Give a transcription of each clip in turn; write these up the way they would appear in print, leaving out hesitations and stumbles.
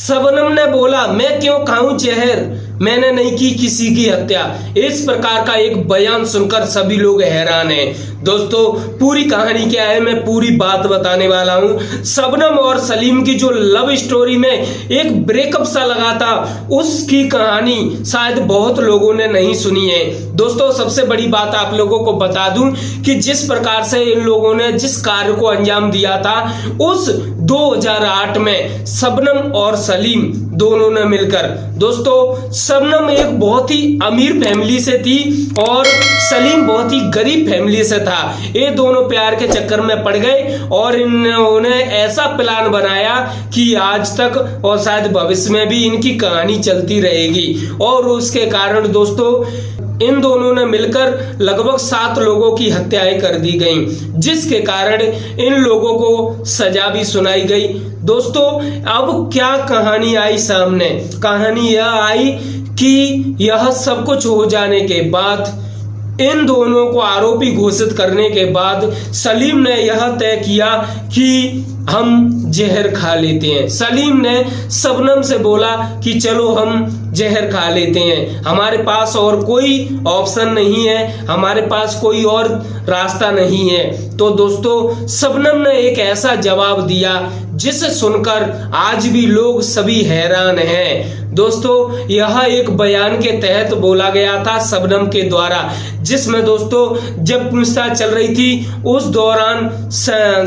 शबनम ने बोला, मैं क्यों खाऊं जहर, मैंने नहीं की किसी की हत्या। इस प्रकार का एक बयान सुनकर सभी लोग हैरान हैं। दोस्तों पूरी कहानी क्या है, मैं पूरी बात बताने वाला हूं। शबनम और सलीम की जो लव स्टोरी में एक ब्रेकअप सा लगा था, उसकी कहानी शायद बहुत लोगों ने नहीं सुनी है। दोस्तों सबसे बड़ी बात आप लोगों को बता दूं कि जिस प्रकार से इन लोगों ने जिस कार्य को अंजाम दिया था, उस 2008 में शबनम और सलीम दोनों ने मिलकर, दोस्तों शबनम एक बहुत ही अमीर फैमिली से थी और सलीम बहुत ही गरीब फैमिली से था। ये दोनों प्यार के चक्कर में पड़ गए और इन्होंने ऐसा प्लान बनाया कि आज तक और शायद भविष्य में भी इनकी कहानी चलती रहेगी। और उसके कारण दोस्तों इन दोनों ने मिलकर लगभग 7 लोगों की हत्याएं कर दी गईं, जिसके कारण इन लोगों को सजा भी सुनाई गई। दोस्तों अब क्या कहानी आई सामने, कहानी यह आई कि यह सब कुछ हो जाने के बाद, इन दोनों को आरोपी घोषित करने के बाद सलीम ने यह तय किया कि हम जहर खा लेते हैं। सलीम ने शबनम से बोला कि चलो हम जहर खा लेते हैं, हमारे पास और कोई ऑप्शन नहीं है, हमारे पास कोई और रास्ता नहीं है। तो दोस्तों शबनम ने एक ऐसा जवाब दिया जिसे सुनकर आज भी लोग सभी हैरान हैं। दोस्तों यह एक बयान के तहत बोला गया था शबनम के द्वारा, जिसमें दोस्तों जब पूछताछ चल रही थी उस दौरान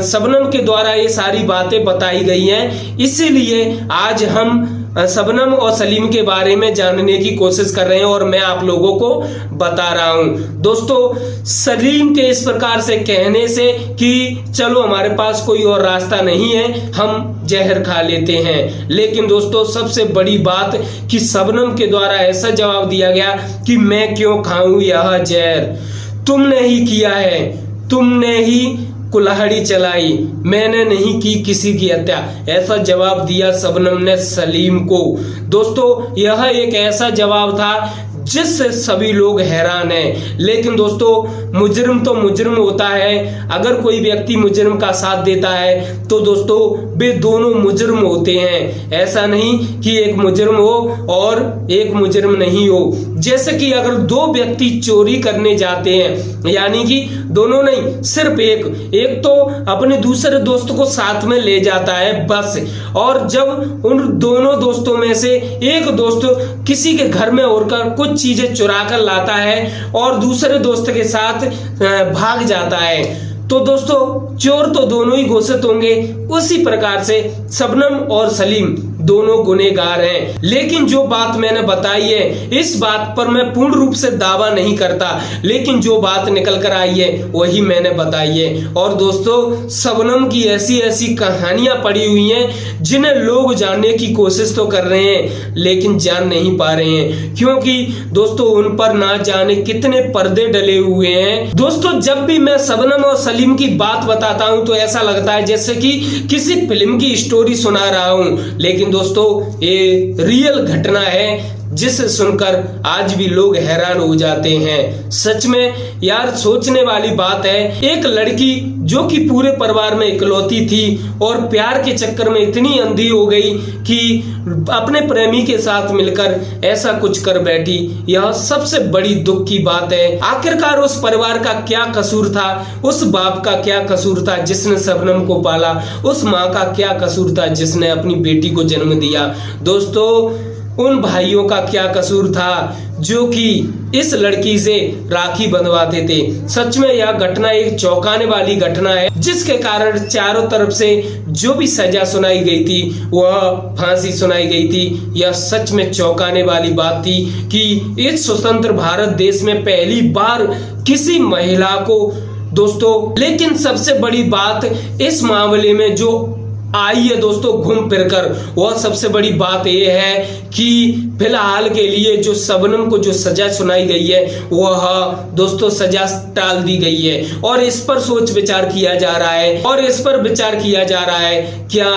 शबनम के द्वारा ये सारी बातें बताई गई हैं। इसीलिए आज हम शबनम और सलीम के बारे में जानने की कोशिश कर रहे हैं और मैं आप लोगों को बता रहा हूं। दोस्तों सलीम के इस प्रकार से कहने से कि चलो हमारे पास कोई और रास्ता नहीं है, हम जहर खा लेते हैं, लेकिन दोस्तों सबसे बड़ी बात कि शबनम के द्वारा ऐसा जवाब दिया गया कि मैं क्यों खाऊं यह जहर, तुमने ही किया है, तुमने ही कुल्हाड़ी चलाई, मैंने नहीं की किसी की हत्या, ऐसा जवाब दिया शबनम ने सलीम को। दोस्तों यह एक ऐसा जवाब था जिससे सभी लोग हैरान हैं। लेकिन दोस्तों मुजरिम तो मुजरिम होता है, अगर कोई व्यक्ति मुजरिम का साथ देता है तो दोस्तों वे दोनों मुजरिम होते हैं। ऐसा नहीं कि एक मुजरिम हो और एक मुजरिम नहीं हो। जैसे कि अगर 2 व्यक्ति चोरी करने जाते हैं, यानी कि दोनों नहीं, सिर्फ एक तो अपने दूसरे दोस्त को साथ में ले जाता है बस, और जब उन दोनों दोस्तों में से एक दोस्त किसी के घर में होकर कुछ चीजें चुरा कर लाता है और दूसरे दोस्त के साथ भाग जाता है, तो दोस्तों चोर तो दोनों ही घोषित होंगे। उसी प्रकार से शबनम और सलीम दोनों गुनहगार हैं। लेकिन जो बात मैंने बताई है, इस बात पर मैं पूर्ण रूप से दावा नहीं करता, लेकिन जो बात निकल कर आई है वही मैंने बताई है। और दोस्तों शबनम की ऐसी ऐसी कहानियां पड़ी हुई हैं जिन्हें लोग जानने की कोशिश तो कर रहे हैं लेकिन जान नहीं पा रहे हैं, क्योंकि दोस्तों उन पर ना जाने कितने पर्दे डले हुए हैं। दोस्तों जब भी मैं शबनम और सलीम की बात बताता हूं तो ऐसा लगता है जैसे कि किसी फिल्म की स्टोरी सुना रहा हूं, लेकिन दोस्तों ये रियल घटना है जिसे सुनकर आज भी लोग हैरान हो जाते हैं। सच में यार सोचने वाली बात है, एक लड़की जो कि पूरे परिवार में इकलौती थी और प्यार के चक्कर में इतनी अंधी हो गई कि अपने प्रेमी के साथ मिलकर ऐसा कुछ कर बैठी। यह सबसे बड़ी दुख की बात है। आखिरकार उस परिवार का क्या कसूर था, उस बाप का क्या कसूर था जिसने शबनम को पाला, उस माँ का क्या कसूर था जिसने अपनी बेटी को जन्म दिया। दोस्तों उन भाइयों का क्या कसूर था जो कि इस लड़की से राखी बंधवाते थे। सच में यह घटना एक चौंकाने वाली घटना है, जिसके कारण चारों तरफ से जो भी सजा सुनाई गई थी वह फांसी सुनाई गई थी। यह सच में चौंकाने वाली बात थी कि इस स्वतंत्र भारत देश में पहली बार किसी महिला को दोस्तों, लेकिन सबसे बड़ी बात इस मामले में जो आई है दोस्तों घूम फिर कर, वह सबसे बड़ी बात यह है कि फिलहाल के लिए जो शबनम को जो सजा सुनाई गई है वह दोस्तों सजा टाल दी गई है और इस पर सोच विचार किया जा रहा है, और इस पर विचार किया जा रहा है क्या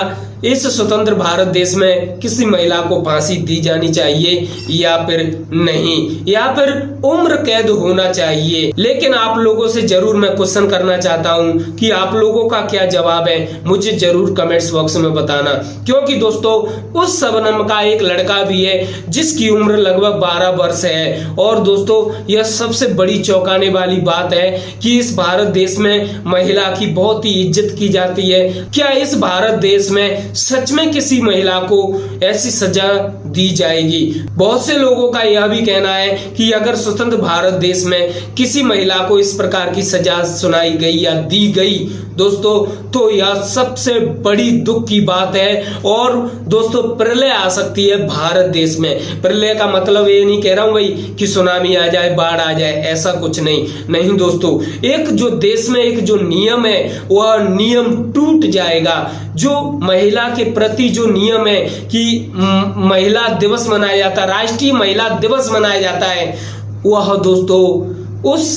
इस स्वतंत्र भारत देश में किसी महिला को फांसी दी जानी चाहिए या फिर नहीं, या फिर उम्र कैद होना चाहिए। लेकिन आप लोगों से जरूर मैं क्वेश्चन करना चाहता हूं कि आप लोगों का क्या जवाब है, मुझे जरूर कमेंट्स बॉक्स में बताना। क्योंकि दोस्तों उस शबनम का एक लड़का भी है जिसकी उम्र लगभग 12 वर्ष है। और दोस्तों यह सबसे बड़ी चौंकाने वाली बात है कि इस भारत देश में महिला की बहुत ही इज्जत की जाती है। क्या इस भारत देश में सच में किसी महिला को ऐसी सजा दी जाएगी? बहुत से लोगों का यह भी कहना है कि अगर स्वतंत्र भारत देश में किसी महिला को इस प्रकार की सजा सुनाई गई या दी गई दोस्तों, तो यह सबसे बड़ी दुख की बात है। और दोस्तों प्रलय आ सकती है भारत देश में। प्रलय का मतलब ये नहीं कह रहा हूं भाई कि सुनामी आ जाए, बाढ़ आ जाए, ऐसा कुछ नहीं दोस्तों। एक जो देश में एक जो नियम है वह नियम टूट जाएगा। जो महिला के प्रति जो नियम है कि महिला दिवस मनाया जाता है, राष्ट्रीय महिला दिवस मनाया जाता है, वह दोस्तों उस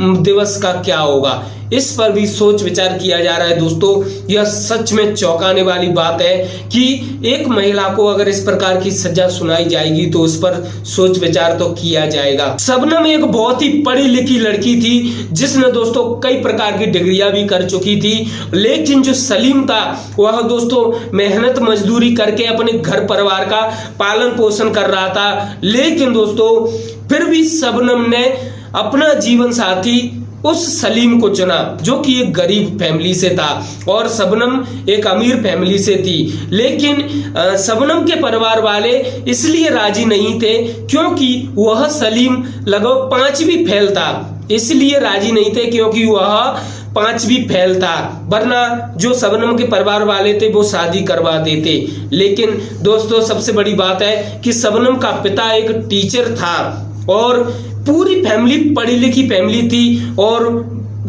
दिवस का क्या होगा, इस पर भी सोच विचार किया जा रहा है। दोस्तों यह सच में चौंकाने वाली बात है कि एक महिला को अगर इस प्रकार की सजा सुनाई जाएगी तो उस पर सोच विचार तो किया जाएगा। शबनम एक बहुत ही पढ़ी लिखी लड़की थी जिसने दोस्तों कई प्रकार की डिग्रियां भी कर चुकी थी। लेकिन जो सलीम था वह दोस्तों मेहनत मजदूरी करके अपने घर परिवार का पालन पोषण कर रहा था। लेकिन दोस्तों फिर भी शबनम ने अपना जीवन साथी उस सलीम को चुना जो कि एक गरीब फैमिली से था और शबनम एक अमीर फैमिली से थी। लेकिन शबनम के परिवार वाले इसलिए राजी नहीं थे क्योंकि वह सलीम लगभग 5वीं फेल था, इसलिए राजी नहीं थे क्योंकि वह 5वीं फेल था, वरना जो शबनम के परिवार वाले थे वो शादी करवा देते। लेकिन दोस्तों सबसे बड़ी बात है कि शबनम का पिता एक टीचर था और पूरी फैमिली पढ़ी लिखी फैमिली थी। और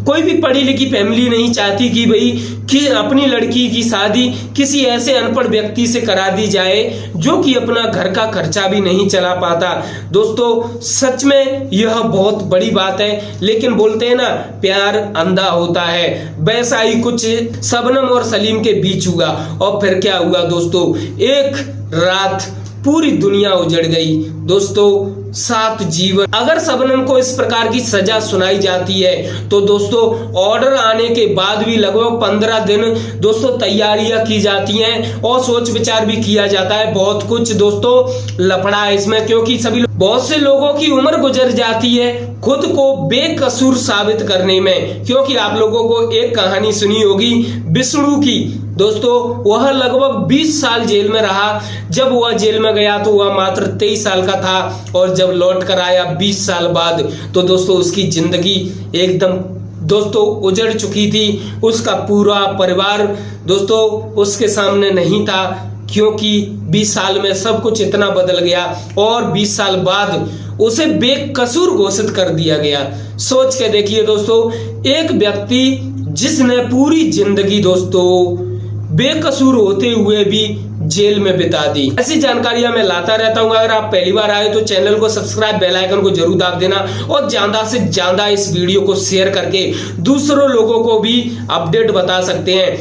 कोई भी पढ़ी लिखी फैमिली नहीं चाहती कि भाई कि अपनी लड़की की शादी किसी ऐसे अनपढ़ व्यक्ति से करा दी जाए जो कि अपना घर का खर्चा भी नहीं चला पाता। दोस्तों सच में यह बहुत बड़ी बात है। लेकिन बोलते हैं ना प्यार अंधा होता है, वैसा ही कुछ शबनम और सलीम के बीच हुआ। और फिर क्या हुआ दोस्तों, एक रात पूरी दुनिया उजड़ गई दोस्तों, 7 जीवन। अगर शबनम को इस प्रकार की सजा सुनाई जाती है तो दोस्तों ऑर्डर आने के बाद भी लगभग 15 दिन दोस्तों तैयारियां की जाती हैं और सोच विचार भी किया जाता है। बहुत कुछ दोस्तों लफड़ा है इसमें, क्योंकि बहुत से लोगों की उम्र गुजर जाती है खुद को बेकसूर साबित करने में। क्योंकि आप लोगों को एक कहानी सुनी होगी विष्णु की दोस्तों, वह लगभग 20 साल जेल में रहा। जब वह जेल में गया तो वह मात्र 23 साल का था और जब लौट कर आया 20 साल बाद तो दोस्तों उसकी जिंदगी एकदम दोस्तों उजड़ चुकी थी। उसका पूरा परिवार दोस्तों उसके सामने नहीं था क्योंकि 20 साल में सब कुछ इतना बदल गया और 20 साल बाद उसे बेकसूर घोषित कर दिया गया। सोच के देखिए दोस्तों, एक व्यक्ति जिसने पूरी जिंदगी दोस्तों बेकसूर होते हुए भी जेल में बिता दी। ऐसी जानकारियां मैं लाता रहता हूं। अगर आप पहली बार आए तो चैनल को सब्सक्राइब, बेल आइकन को जरूर दाब देना और ज्यादा से ज्यादा इस वीडियो को शेयर करके दूसरों लोगों को भी अपडेट बता सकते हैं।